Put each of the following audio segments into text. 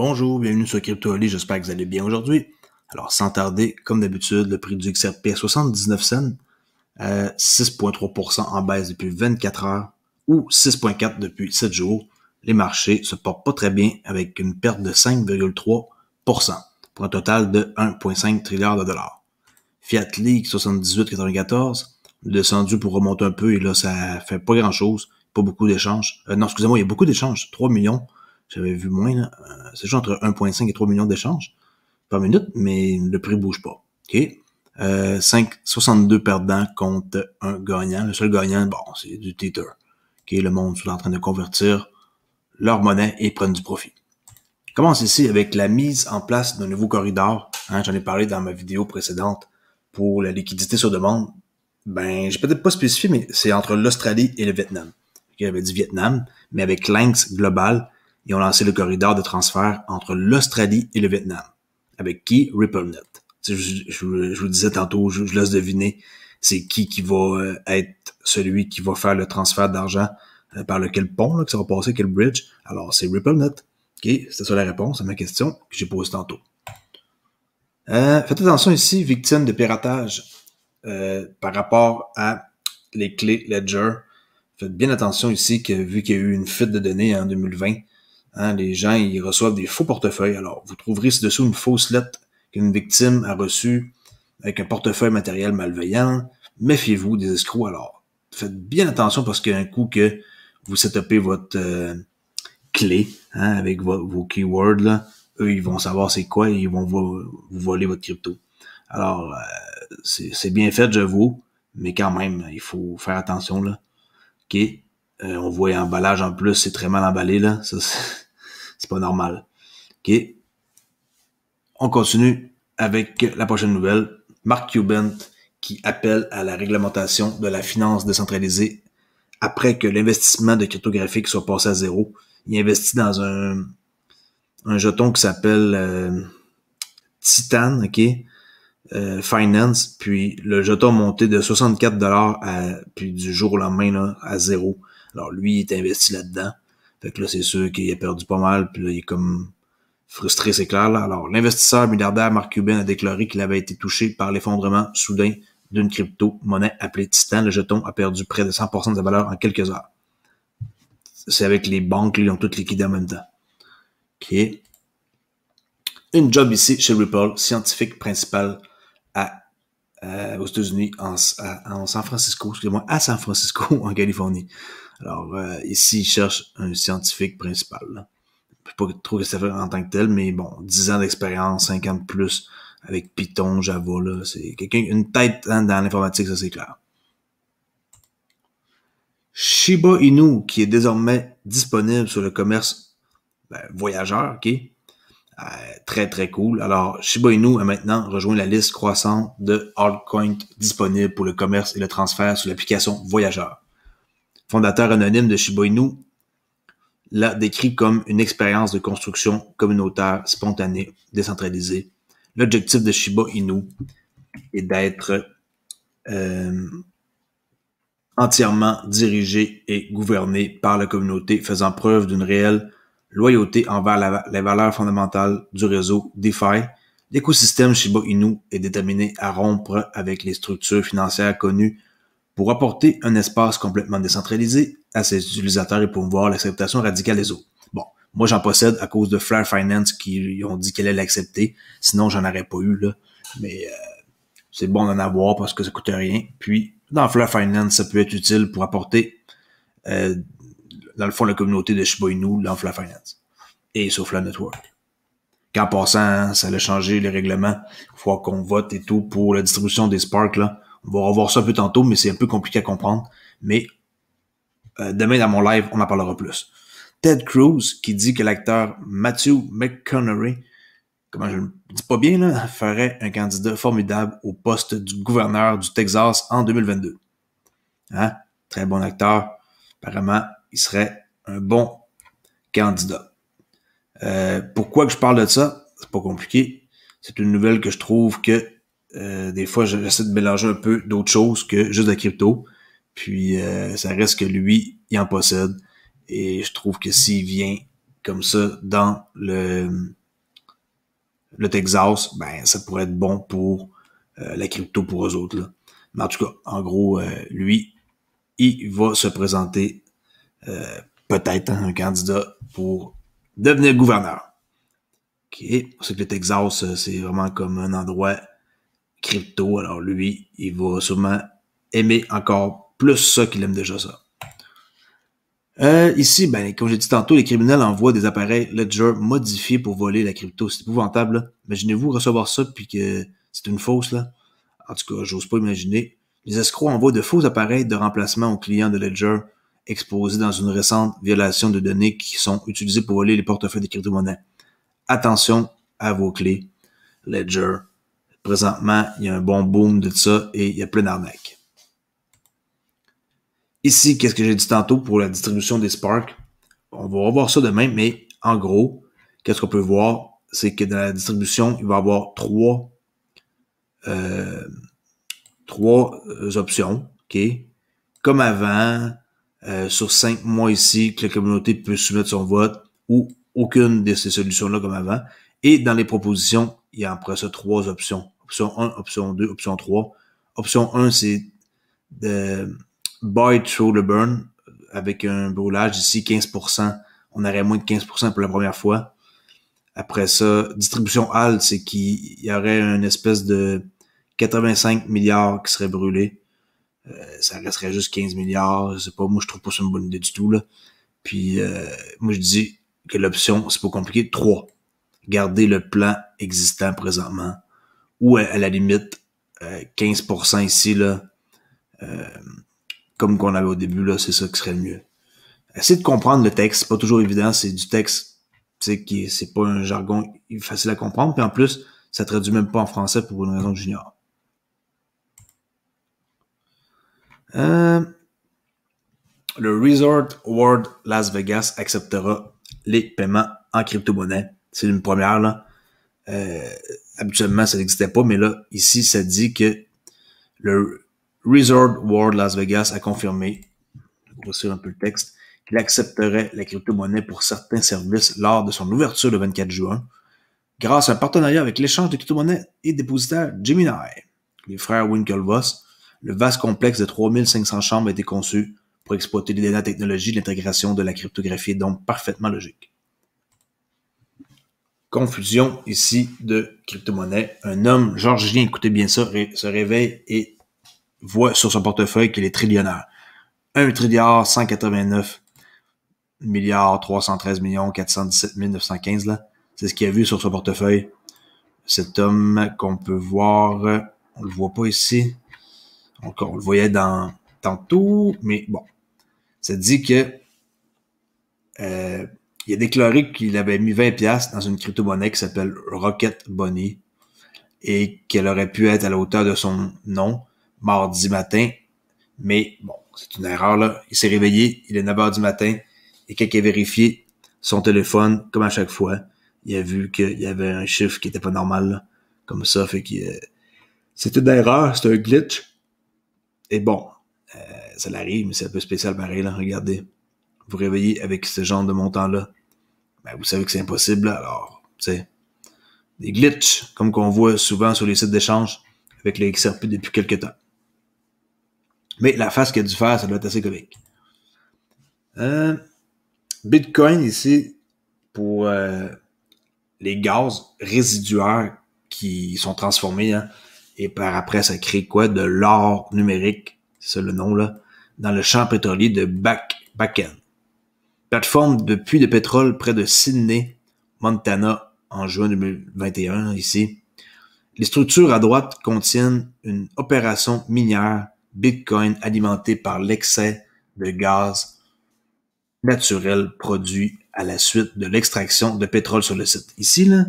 Bonjour, bienvenue sur CryptoOli, j'espère que vous allez bien aujourd'hui. Alors, sans tarder, comme d'habitude, le prix du XRP à 79 cents, 6,3% en baisse depuis 24 heures ou 6,4% depuis 7 jours. Les marchés se portent pas très bien avec une perte de 5,3% pour un total de 1,5 trilliard de dollars. Fiat League 78,94 descendu pour remonter un peu et là, ça fait pas grand-chose, pas beaucoup d'échanges. Non, excusez-moi, il y a beaucoup d'échanges, 3 millions. J'avais vu moins, là. C'est juste entre 1,5 et 3 millions d'échanges par minute, mais le prix bouge pas. OK? 62 perdants contre un gagnant. Le seul gagnant, bon, c'est du Tether. OK? Le monde est en train de convertir leur monnaie et prennent du profit. Je commence ici avec la mise en place d'un nouveau corridor. J'en ai parlé dans ma vidéo précédente pour la liquidité sur demande. Ben, j'ai peut-être pas spécifié, mais c'est entre l'Australie et le Vietnam. OK? J'avais dit Vietnam, mais avec Lynx Global, ils ont lancé le corridor de transfert entre l'Australie et le Vietnam. Avec qui? RippleNet. Je vous disais tantôt, je laisse deviner c'est qui va être celui qui va faire le transfert d'argent par lequel pont là, que ça va passer, quel bridge. Alors, c'est RippleNet. OK? C'était ça la réponse à ma question que j'ai posée tantôt. Faites attention ici, victime de piratage par rapport à les clés Ledger. Faites bien attention ici que vu qu'il y a eu une fuite de données en 2020, les gens ils reçoivent des faux portefeuilles. Alors, vous trouverez ci-dessous une fausse lettre qu'une victime a reçue avec un portefeuille matériel malveillant. Méfiez-vous des escrocs. Alors, faites bien attention parce qu'un coup que vous setupez votre clé avec vos keywords, là, eux, ils vont savoir c'est quoi et ils vont vous voler votre crypto. Alors, c'est bien fait, j'avoue, mais quand même, il faut faire attention, là. OK? On voit l'emballage en plus, c'est très mal emballé, là. Ça, c'est pas normal. OK? On continue avec la prochaine nouvelle. Mark Cuban qui appelle à la réglementation de la finance décentralisée après que l'investissement de cryptographique soit passé à zéro. Il investit dans un jeton qui s'appelle Titan, OK? Finance, puis le jeton a monté de 64$ puis du jour au lendemain là, à zéro. Alors lui, il est investi là-dedans. Fait que là, c'est sûr qu'il a perdu pas mal, puis là, il est comme frustré, c'est clair. Là. Alors, l'investisseur milliardaire Mark Cuban a déclaré qu'il avait été touché par l'effondrement soudain d'une crypto-monnaie appelée Titan. Le jeton a perdu près de 100% de sa valeur en quelques heures. C'est avec les banques, là, ils ont toutes liquidé en même temps. OK. Une job ici chez Ripple, scientifique principal aux États-Unis, en San Francisco, excusez-moi, à San Francisco, en Californie. Alors, ici, il cherche un scientifique principal. Là. Je sais pas trop ce que ça fait en tant que tel, mais bon, 10 ans d'expérience, 50 plus, avec Python, Java, là, c'est quelqu'un, une tête dans l'informatique, ça c'est clair. Shiba Inu, qui est désormais disponible sur le commerce voyageur, OK? Très, très cool. Alors, Shiba Inu a maintenant rejoint la liste croissante de altcoins disponibles pour le commerce et le transfert sur l'application Voyageur. Fondateur anonyme de Shiba Inu l'a décrit comme une expérience de construction communautaire, spontanée, décentralisée. L'objectif de Shiba Inu est d'être entièrement dirigé et gouverné par la communauté, faisant preuve d'une réelle loyauté envers les valeurs fondamentales du réseau DeFi. L'écosystème Shiba Inu est déterminé à rompre avec les structures financières connues pour apporter un espace complètement décentralisé à ses utilisateurs et promouvoir l'acceptation radicale des autres. Bon, moi j'en possède à cause de Flare Finance qui ont dit qu'elle allait l'accepter, sinon j'en aurais pas eu là. Mais c'est bon d'en avoir parce que ça coûte rien. Puis dans Flare Finance, ça peut être utile pour apporter dans le fond la communauté de Shiba Inu dans Flare Finance et sur Flare Network. Qu'en passant, ça a changé les règlements. Il faut qu'on vote et tout pour la distribution des Spark là. On va revoir ça un peu tantôt, mais c'est un peu compliqué à comprendre. Mais demain, dans mon live, on en parlera plus. Ted Cruz, qui dit que l'acteur Matthew McConaughey, comment je le dis pas bien, là, ferait un candidat formidable au poste du gouverneur du Texas en 2022. Très bon acteur. Apparemment, il serait un bon candidat. Pourquoi que je parle de ça? C'est pas compliqué. C'est une nouvelle que je trouve que des fois, j'essaie de mélanger un peu d'autres choses que juste la crypto. Puis, ça reste que lui, il en possède. Et je trouve que s'il vient comme ça dans le Texas, ben ça pourrait être bon pour la crypto pour eux autres, là. Mais en tout cas, en gros, lui, il va se présenter peut-être un candidat pour devenir gouverneur. OK. C'est que le Texas, c'est vraiment comme un endroit crypto. Alors lui, il va sûrement aimer encore plus ça qu'il aime déjà ça. Ici, ben, comme j'ai dit tantôt, les criminels envoient des appareils Ledger modifiés pour voler la crypto. C'est épouvantable, là. Imaginez-vous recevoir ça puis que c'est une fausse, là. En tout cas, j'ose pas imaginer. Les escrocs envoient de faux appareils de remplacement aux clients de Ledger exposés dans une récente violation de données qui sont utilisées pour voler les portefeuilles des crypto-monnaies. Attention à vos clés. Ledger. Présentement, il y a un bon boom de ça et il y a plein d'arnaques. Ici, qu'est-ce que j'ai dit tantôt pour la distribution des Spark? On va revoir ça demain, mais en gros, qu'est-ce qu'on peut voir? C'est que dans la distribution, il va y avoir trois options, OK? Comme avant, sur 5 mois ici, que la communauté peut soumettre son vote, ou aucune de ces solutions-là comme avant. Et dans les propositions, il y a après ça 3 options. Option 1, option 2, option 3. Option 1, c'est de buy through the burn, avec un brûlage ici, 15%. On aurait moins de 15% pour la première fois. Après ça, distribution HAL, c'est qu'il y aurait une espèce de 85 milliards qui seraient brûlés. Ça resterait juste 15 milliards. Je sais pas, moi je trouve pas ça une bonne idée du tout, là. Puis moi je dis que l'option, c'est pas compliqué, 3. Garder le plan existant présentement. Ou à la limite, 15% ici, là. Comme qu'on avait au début, là, c'est ça qui serait le mieux. Essayez de comprendre le texte, c'est pas toujours évident, c'est du texte, qui c'est pas un jargon facile à comprendre, puis en plus, ça traduit même pas en français pour une raison que j'ignore. Le Resort World Las Vegas acceptera les paiements en crypto-monnaie. C'est une première, là. Habituellement, ça n'existait pas, mais là, ici, ça dit que le Resort World Las Vegas a confirmé, je vais grossir un peu le texte, qu'il accepterait la crypto-monnaie pour certains services lors de son ouverture le 24 juin, grâce à un partenariat avec l'échange de crypto-monnaies et dépositaire Gemini. Les frères Winklevoss, le vaste complexe de 3500 chambres a été conçu pour exploiter les dernières technologies de l'intégration de la cryptographie, donc parfaitement logique. Confusion ici de crypto-monnaie. Un homme georgien, écoutez bien ça, se réveille et voit sur son portefeuille qu'il est trillionnaire. 1 trilliard 189 milliards 313 millions 417 915 là. C'est ce qu'il a vu sur son portefeuille. Cet homme qu'on peut voir, on le voit pas ici. On le voyait dans tantôt, mais bon. Ça dit que il a déclaré qu'il avait mis 20$ dans une crypto-monnaie qui s'appelle Rocket Bunny et qu'elle aurait pu être à la hauteur de son nom mardi matin. Mais bon, c'est une erreur là. Il s'est réveillé, il est 9h du matin et quand il a vérifié son téléphone, comme à chaque fois, il a vu qu'il y avait un chiffre qui était pas normal là. Comme ça, fait que c'est une erreur, c'est un glitch. Et bon, ça l'arrive, mais c'est un peu spécial pareil là. Regardez, vous réveillez avec ce genre de montant-là, ben vous savez que c'est impossible. Là. Alors, tu sais, des glitches, comme qu'on voit souvent sur les sites d'échange avec le XRP depuis quelques temps. Mais la face qu'il a dû faire, ça doit être assez comique. Bitcoin ici, pour les gaz résiduaires qui sont transformés, hein, et par après, ça crée quoi? De l'or numérique, c'est ça le nom là, dans le champ pétrolier de Bakken. Plateforme de puits de pétrole près de Sydney, Montana, en juin 2021, ici. Les structures à droite contiennent une opération minière Bitcoin alimentée par l'excès de gaz naturel produit à la suite de l'extraction de pétrole sur le site. Ici, là,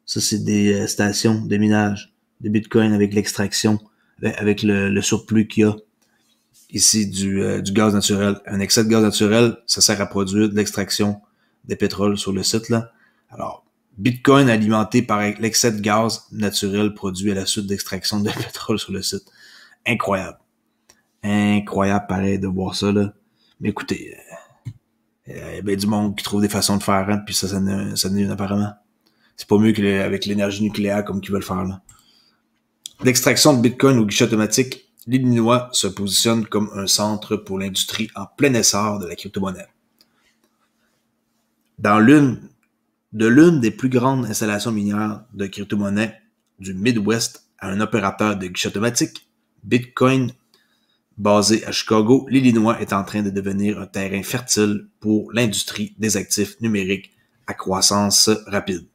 ça c'est des stations de minage de Bitcoin avec l'extraction, avec le surplus qu'il y a ici du gaz naturel. Un excès de gaz naturel, ça sert à produire de l'extraction de pétrole sur le site, là. Alors, Bitcoin alimenté par l'excès de gaz naturel produit à la suite d'extraction de pétrole sur le site. Incroyable. Incroyable, pareil, de voir ça, là. Mais écoutez, Il y a bien du monde qui trouve des façons de faire rente, puis ça n'est une apparemment. C'est pas mieux qu'avec l'énergie nucléaire comme qu'ils veulent faire, là. L'extraction de Bitcoin au guichet automatique, l'Illinois se positionne comme un centre pour l'industrie en plein essor de la crypto-monnaie. Dans l'une des plus grandes installations minières de crypto-monnaie du Midwest à un opérateur de guichet automatique, Bitcoin, basé à Chicago, l'Illinois est en train de devenir un terrain fertile pour l'industrie des actifs numériques à croissance rapide,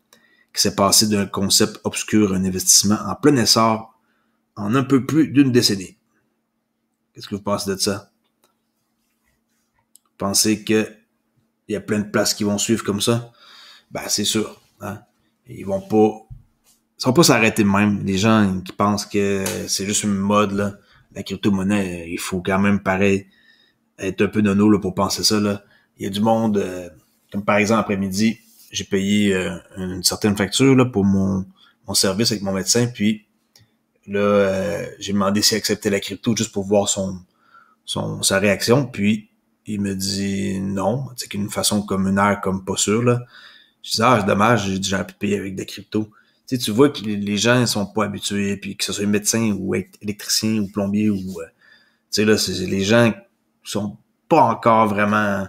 qui s'est passé d'un concept obscur à un investissement en plein essor en un peu plus d'une décennie. Qu'est-ce que vous pensez de ça? Vous pensez qu'il y a plein de places qui vont suivre comme ça? Ben, c'est sûr. Hein? Ils vont pas s'arrêter de même. Les gens qui pensent que c'est juste une mode, là, la crypto-monnaie, il faut quand même pareil être un peu nono là, pour penser ça. Là. Il y a du monde, comme par exemple après-midi, j'ai payé une certaine facture là, pour mon service avec mon médecin, puis là, j'ai demandé s'il acceptait la crypto juste pour voir sa réaction, puis il me dit non, c'est qu'une façon communaire comme pas sûre, là. Je dis, c'est dommage, j'ai déjà pu payer avec des cryptos. Tu vois que les gens ne sont pas habitués, puis que ce soit médecin ou électricien ou plombier ou là, c'est les gens sont pas encore vraiment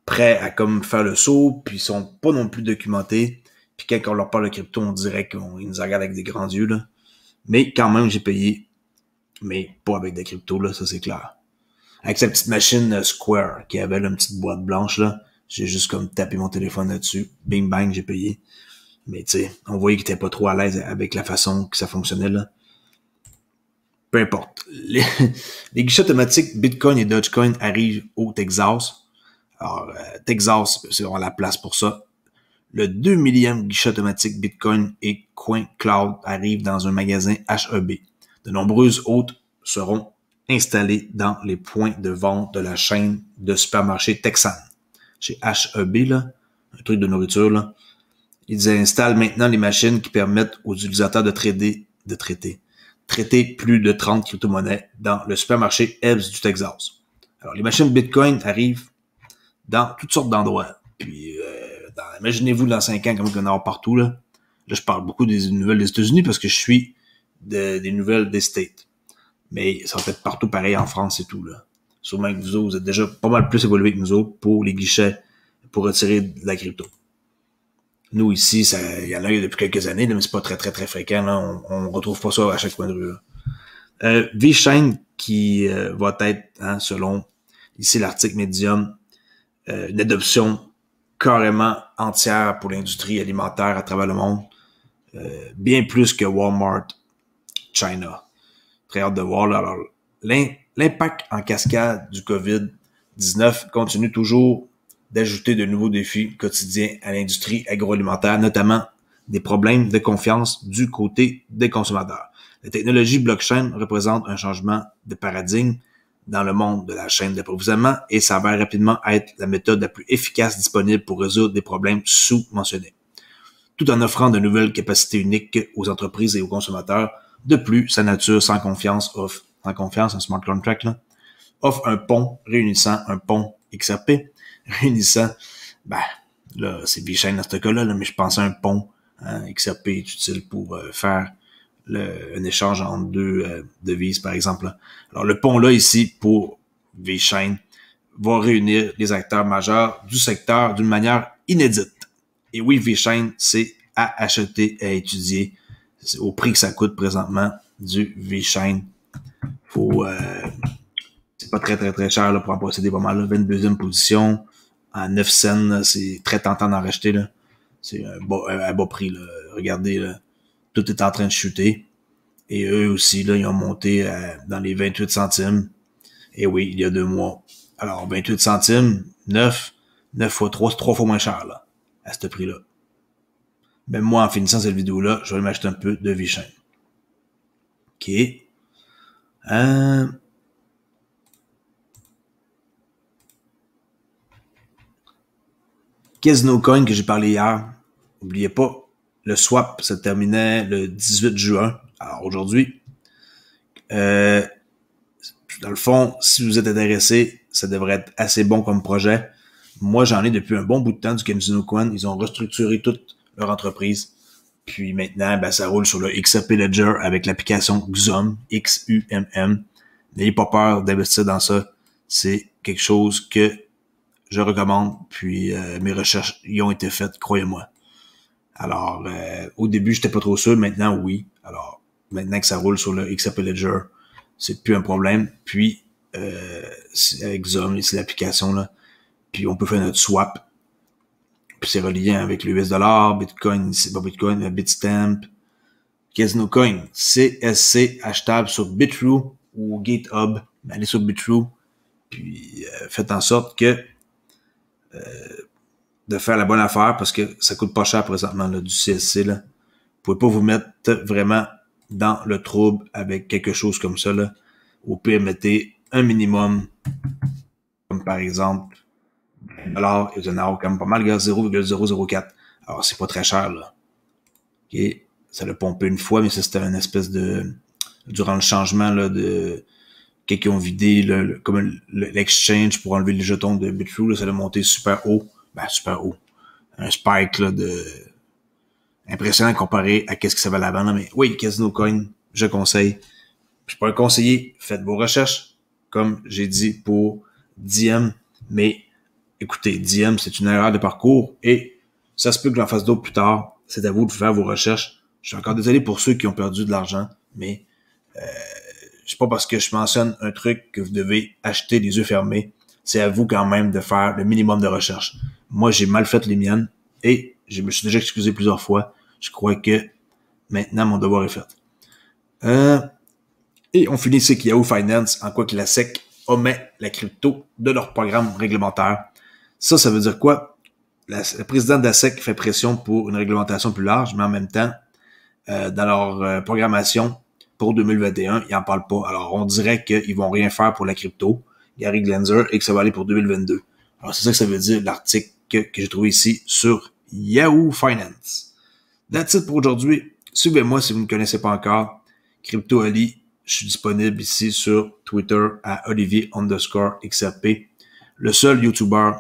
prêts à comme faire le saut, puis ils sont pas non plus documentés. Puis quand on leur parle de crypto, on dirait qu'ils nous regardent avec des grands yeux, là. Mais quand même, j'ai payé, mais pas avec des cryptos, là, ça c'est clair. Avec sa petite machine Square, qui avait là, une petite boîte blanche, là, j'ai juste comme tapé mon téléphone là-dessus. Bing bang, j'ai payé. Mais tu sais, on voyait qu'il était pas trop à l'aise avec la façon que ça fonctionnait, là. Peu importe. Les guichets automatiques Bitcoin et Dogecoin arrivent au Texas. Alors, Texas, c'est vraiment la place pour ça. Le 2 millième guichet automatique Bitcoin et CoinCloud arrive dans un magasin HEB. De nombreuses autres seront installées dans les points de vente de la chaîne de supermarchés Texan. Chez HEB, là, un truc de nourriture, là, ils installent maintenant les machines qui permettent aux utilisateurs de traiter plus de 30 crypto-monnaies dans le supermarché Ebbs du Texas. Alors, les machines Bitcoin arrivent dans toutes sortes d'endroits. Puis, imaginez-vous dans 5 ans, comme il y en a partout, là. Là, je parle beaucoup des nouvelles des États-Unis parce que je suis des nouvelles des States. Mais ça va être partout pareil en France et tout, là. Sûrement que vous êtes déjà pas mal plus évolués que nous autres pour les guichets, pour retirer de la crypto. Nous, ici, il y en a eu depuis quelques années, là, mais c'est pas très, très, très fréquent, là. On retrouve pas ça à chaque coin de rue, là. VeChain, qui va être, hein, selon ici l'article Medium, une adoption carrément entière pour l'industrie alimentaire à travers le monde, bien plus que Walmart China. Très hâte de voir, là. Alors, l'impact en cascade du COVID-19 continue toujours d'ajouter de nouveaux défis quotidiens à l'industrie agroalimentaire, notamment des problèmes de confiance du côté des consommateurs. La technologie blockchain représente un changement de paradigme dans le monde de la chaîne d'approvisionnement et s'avère rapidement être la méthode la plus efficace disponible pour résoudre des problèmes sous-mentionnés, tout en offrant de nouvelles capacités uniques aux entreprises et aux consommateurs. De plus, sa nature sans confiance, un smart contract, là, offre un pont XRP, réunissant, là, c'est VeChain dans ce cas-là, mais je pense à un pont, hein, XRP est utile pour faire un échange entre deux devises, par exemple. Là. Alors, le pont-là, ici, pour VeChain, va réunir les acteurs majeurs du secteur d'une manière inédite. Et oui, VeChain, c'est à acheter, à étudier, c'est au prix que ça coûte présentement du VeChain. C'est pas très, très, très cher là, pour en posséder pas mal. Là. 22e position, à 9 cents, c'est très tentant d'en racheter. Là. C'est un bas prix. Là. Regardez, là, tout est en train de chuter. Et eux aussi, là, ils ont monté dans les 28 centimes. Et oui, il y a 2 mois. Alors, 28 centimes, 9 fois 3, c'est 3 fois moins cher là, à ce prix-là. Même moi, en finissant cette vidéo-là, je vais m'acheter un peu de VeChain. OK. Casino Coin que j'ai parlé hier, n'oubliez pas, le swap se terminait le 18 juin. Alors aujourd'hui, dans le fond, si vous êtes intéressé, ça devrait être assez bon comme projet. Moi, j'en ai depuis un bon bout de temps du Casino Coin. Ils ont restructuré toute leur entreprise. Puis maintenant, ben, ça roule sur le XRP Ledger avec l'application XUMM, X-U-M-M. N'ayez pas peur d'investir dans ça. C'est quelque chose que je recommande. Puis mes recherches y ont été faites, croyez-moi. Alors, au début, j'étais pas trop sûr. Maintenant, oui. Alors, maintenant que ça roule sur le XRP Ledger, c'est plus un problème. Puis, avec XUMM, c'est l'application, là. Puis, on peut faire notre swap. Puis, c'est relié avec le US$, Bitcoin, c'est pas Bitcoin, mais Bitstamp, Casino Coin, CSC, achetable sur Bitrue ou GitHub. Allez sur Bitrue. Puis, faites en sorte que de faire la bonne affaire parce que ça coûte pas cher présentement là, du CSC. Là. Vous pouvez pas vous mettre vraiment dans le trouble avec quelque chose comme ça. Là. Au pire, mettez un minimum, comme par exemple, $, et vous en avez quand même pas mal, 0,004. Alors, c'est pas très cher, là. OK? Ça l'a pompé une fois, mais ça, c'était une espèce de... Durant le changement, là, de... Quelqu'un ont vidé, là, comme l'exchange pour enlever les jetons de Bitrue, là, ça l'a monté super haut. Ben, super haut. Un spike, là, de... impressionnant comparé à qu'est-ce que ça valait avant, là. Mais oui, Casino Coin, je conseille. Je peux le conseiller. Faites vos recherches. Comme j'ai dit pour Diem. Mais, écoutez, Diem, c'est une erreur de parcours et ça se peut que j'en fasse d'autres plus tard. C'est à vous de faire vos recherches. Je suis encore désolé pour ceux qui ont perdu de l'argent, mais c'est pas parce que je mentionne un truc que vous devez acheter les yeux fermés. C'est à vous quand même de faire le minimum de recherche. Moi, j'ai mal fait les miennes et je me suis déjà excusé plusieurs fois. Je crois que maintenant, mon devoir est fait. Et on finit ici avec Yahoo Finance, en quoi que la SEC omet la crypto de leur programme réglementaire. Ça veut dire quoi? Le président de la SEC fait pression pour une réglementation plus large, mais en même temps, dans leur programmation pour 2021, ils n'en parlent pas. Alors, on dirait qu'ils vont rien faire pour la crypto, Gary Gensler, et que ça va aller pour 2022. Alors, c'est ça que ça veut dire, l'article que j'ai trouvé ici sur Yahoo Finance. That's it pour aujourd'hui. Suivez-moi si vous ne me connaissez pas encore. Crypto Ali, je suis disponible ici sur Twitter à Olivier_XRP. Le seul YouTuber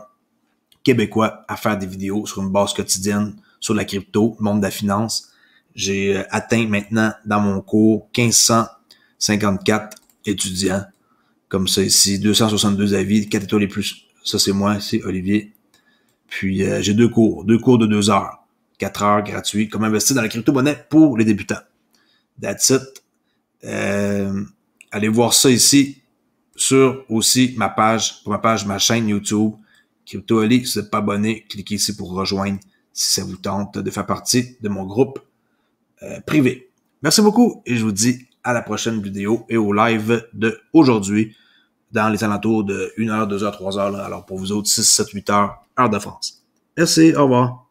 québécois à faire des vidéos sur une base quotidienne sur la crypto, le monde de la finance. J'ai atteint maintenant dans mon cours 1554 étudiants. Comme ça ici, 262 avis, 4 étoiles et plus. Ça, c'est moi, c'est Olivier. Puis, j'ai deux cours de 2 heures. 4 heures gratuits. Comment investir dans la crypto-monnaie pour les débutants. That's it. Allez voir ça ici sur aussi ma chaîne YouTube. Crypto Ali, si vous n'êtes pas abonné, cliquez ici pour rejoindre si ça vous tente de faire partie de mon groupe privé. Merci beaucoup et je vous dis à la prochaine vidéo et au live de aujourd'hui dans les alentours de 1h, 2h, 3h. Alors pour vous autres, 6, 7, 8 heures, heure de France. Merci, au revoir.